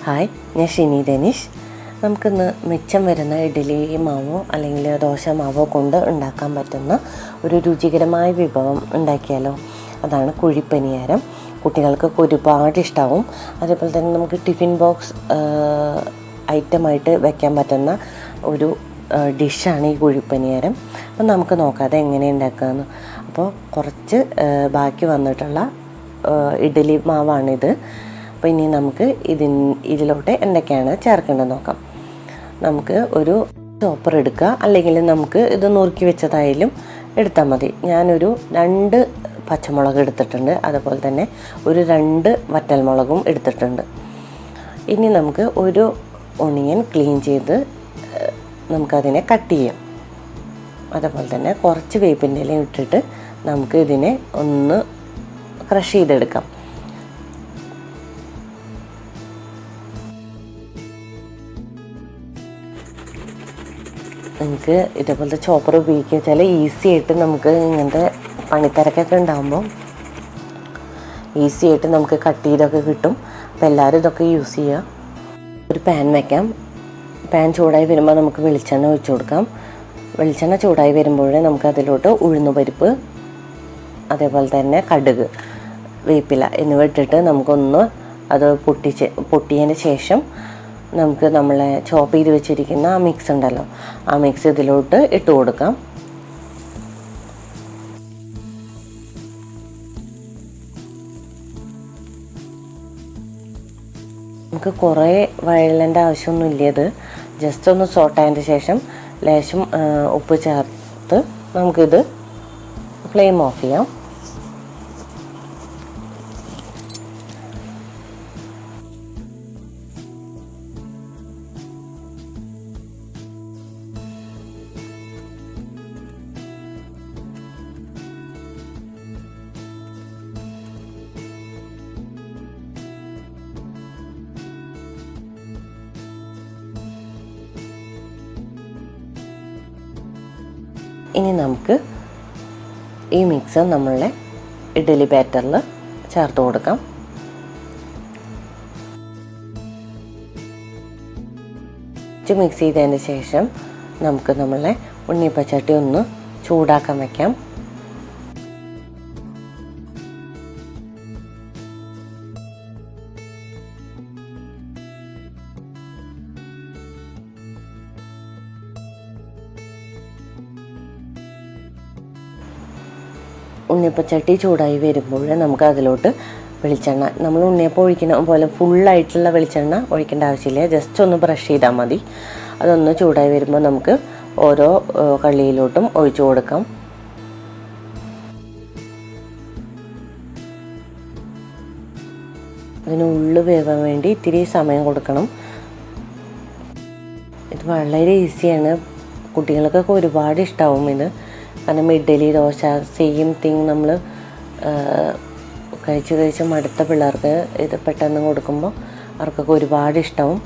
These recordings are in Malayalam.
ഹായ്, ഞാൻ shinidhaneesh. നമുക്കിന്ന് മിച്ചം വരുന്ന ഇഡ്ഡലി മാവോ അല്ലെങ്കിൽ ദോശ മാവോ കൊണ്ട് ഉണ്ടാക്കാൻ പറ്റുന്ന ഒരു രുചികരമായ വിഭവം ഉണ്ടാക്കിയാലോ. അതാണ് കുഴിപ്പനിയാരം. കുട്ടികൾക്കൊക്കെ ഒരുപാട് ഇഷ്ടമാവും. അതേപോലെ തന്നെ നമുക്ക് ടിഫിൻ ബോക്സ് ഐറ്റമായിട്ട് വെക്കാൻ പറ്റുന്ന ഒരു ഡിഷാണ് ഈ കുഴിപ്പനിയാരം. അപ്പം നമുക്ക് നോക്കാം അതെങ്ങനെ ഉണ്ടാക്കുകയെന്ന്. അപ്പോൾ കുറച്ച് ബാക്കി വന്നിട്ടുള്ള ഇഡ്ഡലി മാവാണിത്. അപ്പോൾ ഇനി നമുക്ക് ഇതിലോട്ട് എന്തൊക്കെയാണ് ചേർക്കേണ്ടത് നോക്കാം. നമുക്ക് ഒരു ചോപ്പർ എടുക്കുക, അല്ലെങ്കിൽ നമുക്ക് ഇത് നുറുക്കി വെച്ചതായാലും എടുത്താൽ മതി. ഞാനൊരു 2 പച്ചമുളക് എടുത്തിട്ടുണ്ട്, അതുപോലെ തന്നെ ഒരു 2 വറ്റൽമുളകും എടുത്തിട്ടുണ്ട്. ഇനി നമുക്ക് ഒരു ഒണിയൻ ക്ലീൻ ചെയ്ത് നമുക്കതിനെ കട്ട് ചെയ്യാം. അതുപോലെ തന്നെ കുറച്ച് വേപ്പിൻ്റെ ഇല ഇട്ടിട്ട് നമുക്ക് ഇതിനെ ഒന്ന് ക്രഷ് ചെയ്തെടുക്കാം. നിങ്ങൾക്ക് ഇതേപോലത്തെ ചോപ്പർ ഉപയോഗിക്കുക വെച്ചാൽ ഈസി ആയിട്ട് നമുക്ക് ഇങ്ങനത്തെ പണിത്തിരക്കൊക്കെ ഉണ്ടാകുമ്പോൾ ഈസി ആയിട്ട് നമുക്ക് കട്ട് ചെയ്തൊക്കെ കിട്ടും. അപ്പോൾ എല്ലാവരും ഇതൊക്കെ യൂസ് ചെയ്യുക. ഒരു പാൻ വയ്ക്കാം. പാൻ ചൂടായി വരുമ്പോൾ നമുക്ക് വെളിച്ചെണ്ണ ഒഴിച്ചു കൊടുക്കാം. വെളിച്ചെണ്ണ ചൂടായി വരുമ്പോഴേ നമുക്ക് അതിലോട്ട് ഉഴുന്നുപരിപ്പ്, അതേപോലെ തന്നെ കടുക്, വേപ്പില എന്നിവ ഇട്ടിട്ട് നമുക്കൊന്ന് അത് പൊട്ടിയതിന് ശേഷം നമുക്ക് നമ്മളെ ചോപ്പ് ചെയ്ത് വെച്ചിരിക്കുന്ന ആ മിക്സ് ഉണ്ടല്ലോ, ആ മിക്സ് ഇതിലോട്ട് ഇട്ട് കൊടുക്കാം. നമുക്ക് കുറേ വഴലേണ്ട ആവശ്യമൊന്നുമില്ല. ഇത് ജസ്റ്റ് ഒന്ന് സോട്ടായതിന് ശേഷം ലേശം ഉപ്പ് ചേർത്ത് നമുക്കിത് ഫ്ലെയിം ഓഫ് ചെയ്യാം. ഇനി നമുക്ക് ഈ മിക്സ് നമ്മളുടെ ഇഡ്ഡലി ബാറ്ററിൽ ചേർത്ത് കൊടുക്കാം. മിക്സ് ചെയ്തതിന് ശേഷം നമുക്ക് നമ്മളെ ഉണ്ണിയപ്പച്ചട്ടി ഒന്ന് ചൂടാക്കാൻ വയ്ക്കാം. ഉണ്ണിയപ്പച്ചട്ടി ചൂടായി വരുമ്പോൾ നമുക്ക് അതിലോട്ട് വെളിച്ചെണ്ണ, നമ്മൾ ഉണ്ണിയപ്പം ഒഴിക്കുന്ന പോലെ ഫുള്ളായിട്ടുള്ള വെളിച്ചെണ്ണ ഒഴിക്കേണ്ട ആവശ്യമില്ല. ജസ്റ്റ് ഒന്ന് ബ്രഷ് ചെയ്താൽ മതി. അതൊന്ന് ചൂടായി വരുമ്പോൾ നമുക്ക് ഓരോ കള്ളിയിലോട്ടും ഒഴിച്ചു കൊടുക്കാം. അതിന് ഉള്ളു വേവാൻ വേണ്ടി ഇത്തിരി സമയം കൊടുക്കണം. ഇത് വളരെ ഈസിയാണ്. കുട്ടികൾക്കൊക്കെ ഒരുപാട് ഇഷ്ടമാവും ഇത്. കാരണം ഇഡ്ഡലി, ദോശ സെയിം തിങ് നമ്മൾ കഴിച്ച് മടുത്ത പിള്ളേർക്ക് ഇത് പെട്ടെന്ന് കൊടുക്കുമ്പോൾ അവർക്കൊക്കെ ഒരുപാട് ഇഷ്ടമാവും.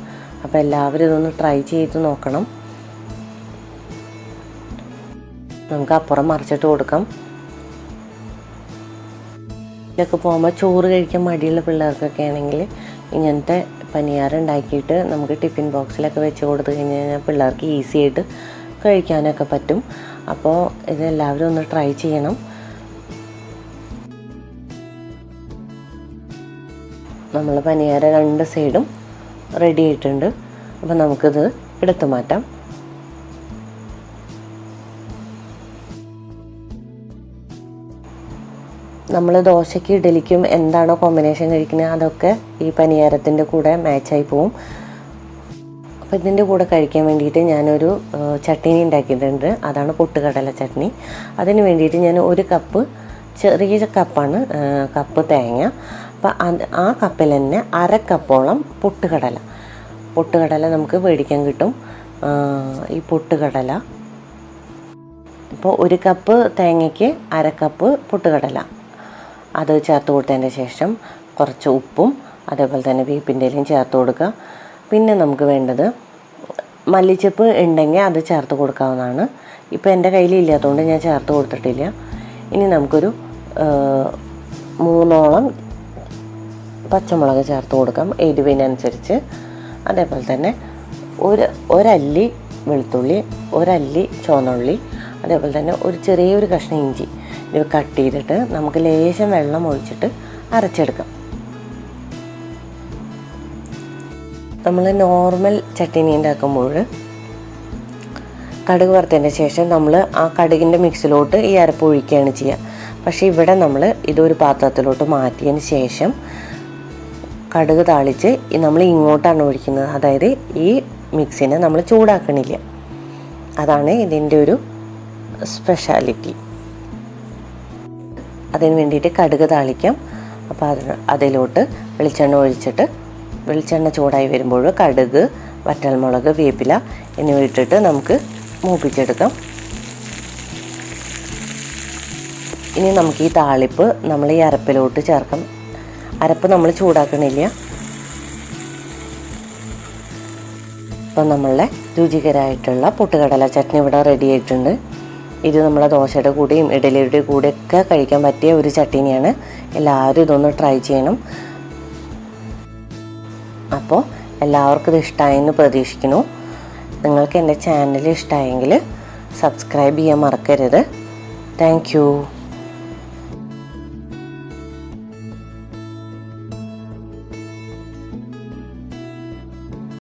അപ്പോൾ എല്ലാവരും ഇതൊന്ന് ട്രൈ ചെയ്ത് നോക്കണം. നമുക്ക് അപ്പുറം മറിച്ചിട്ട് കൊടുക്കാം. ഇതിലൊക്കെ പോകുമ്പോൾ ചോറ് കഴിക്കാൻ മടിയുള്ള പിള്ളേർക്കൊക്കെ ആണെങ്കിൽ ഇങ്ങനത്തെ പനിയാരം ഉണ്ടാക്കിയിട്ട് നമുക്ക് ടിഫിൻ ബോക്സിലൊക്കെ വെച്ച് കൊടുത്തു കഴിഞ്ഞാൽ പിള്ളേർക്ക് ഈസി ആയിട്ട് കഴിക്കാനൊക്കെ പറ്റും. അപ്പോൾ ഇതെല്ലാവരും ഒന്ന് ട്രൈ ചെയ്യണം. നമ്മൾ പനിയാരം 2 സൈഡും റെഡി ആയിട്ടുണ്ട്. അപ്പോൾ നമുക്കിത് എടുത്തു മാറ്റാം. നമ്മൾ ദോശയ്ക്ക് ഇഡ്ഡലിക്കും എന്താണോ കോമ്പിനേഷൻ കഴിക്കുന്നത് അതൊക്കെ ഈ പനിയാരത്തിൻ്റെ കൂടെ മാച്ചായി പോവും. അപ്പോൾ ഇതിൻ്റെ കൂടെ കഴിക്കാൻ വേണ്ടിയിട്ട് ഞാനൊരു ചട്നി ഉണ്ടാക്കിയിട്ടുണ്ട്. അതാണ് പൊട്ടുകടല ചട്നി. അതിന് വേണ്ടിയിട്ട് ഞാൻ 1 കപ്പ്, ചെറിയ കപ്പാണ് കപ്പ് തേങ്ങ. അപ്പോൾ ആ കപ്പിൽ തന്നെ 1/2 കപ്പോളം പൊട്ടുകടല നമുക്ക് മേടിക്കാൻ കിട്ടും. ഈ പൊട്ടുകടല ഇപ്പോൾ 1 കപ്പ് തേങ്ങയ്ക്ക് 1/2 കപ്പ് പൊട്ടുകടല അത് ചേർത്ത് കൊടുത്തതിൻ്റെ ശേഷം കുറച്ച് ഉപ്പും അതേപോലെ തന്നെ വേപ്പിൻ്റെ ഇലയും ചേർത്ത് കൊടുക്കുക. പിന്നെ നമുക്ക് വേണ്ടത് മല്ലിച്ചപ്പ് ഉണ്ടെങ്കിൽ അത് ചേർത്ത് കൊടുക്കാവുന്നതാണ്. ഇപ്പോൾ എൻ്റെ കയ്യിൽ ഇല്ലാത്തതുകൊണ്ട് ഞാൻ ചേർത്ത് കൊടുത്തിട്ടില്ല. ഇനി നമുക്കൊരു 3 പച്ചമുളക് ചേർത്ത് കൊടുക്കാം എരിവിനനുസരിച്ച്. അതേപോലെ തന്നെ ഒരല്ലി വെളുത്തുള്ളി, ഒരല്ലി ചുവന്നുള്ളി, അതേപോലെ തന്നെ ഒരു ചെറിയൊരു കഷ്ണം ഇഞ്ചി ഇത് കട്ട് ചെയ്തിട്ട് നമുക്ക് ലേശം വെള്ളം ഒഴിച്ചിട്ട് അരച്ചെടുക്കാം. നമ്മൾ നോർമൽ ചട്നി ഉണ്ടാക്കുമ്പോൾ കടുക് വറുത്തതിന് ശേഷം നമ്മൾ ആ കടുകിൻ്റെ മിക്സിലോട്ട് ഈ അരപ്പ് ഒഴിക്കുകയാണ് ചെയ്യുക. പക്ഷേ ഇവിടെ നമ്മൾ ഇതൊരു പാത്രത്തിലോട്ട് മാറ്റിയതിന് ശേഷം കടുക് താളിച്ച് നമ്മൾ ഇങ്ങോട്ടാണ് ഒഴിക്കുന്നത്. അതായത് ഈ മിക്സിനെ നമ്മൾ ചൂടാക്കണില്ല. അതാണ് ഇതിൻ്റെ ഒരു സ്പെഷ്യാലിറ്റി. അതിന് വേണ്ടിയിട്ട് കടുക് താളിക്കാം. അപ്പോൾ അതിലോട്ട് വെളിച്ചെണ്ണ ഒഴിച്ചിട്ട് വെളിച്ചെണ്ണ ചൂടായി വരുമ്പോൾ കടുക്, വറ്റൽമുളക്, വേപ്പില എന്നിവ ഇട്ടിട്ട് നമുക്ക് മൂപ്പിച്ചെടുക്കാം. ഇനി നമുക്ക് ഈ താളിപ്പ് നമ്മൾ ഈ അരപ്പിലോട്ട് ചേർക്കാം. അരപ്പ് നമ്മൾ ചൂടാക്കണില്ല. ഇപ്പം നമ്മളുടെ രുചികരമായിട്ടുള്ള പൊട്ടുകടല ചട്നി ഇവിടെ റെഡി ആയിട്ടുണ്ട്. ഇത് നമ്മളെ ദോശയുടെ കൂടെയും ഇഡലിയുടെ കൂടെയൊക്കെ കഴിക്കാൻ പറ്റിയ ഒരു ചട്നിയാണ്. എല്ലാവരും ഇതൊന്ന് ട്രൈ ചെയ്യണം. അപ്പോൾ എല്ലാവർക്കും ഇത് ഇഷ്ടമായെന്ന് പ്രതീക്ഷിക്കുന്നു. നിങ്ങൾക്ക് എൻ്റെ ചാനൽ ഇഷ്ടമായെങ്കിൽ സബ്സ്ക്രൈബ് ചെയ്യാൻ മറക്കരുത്. Thank you.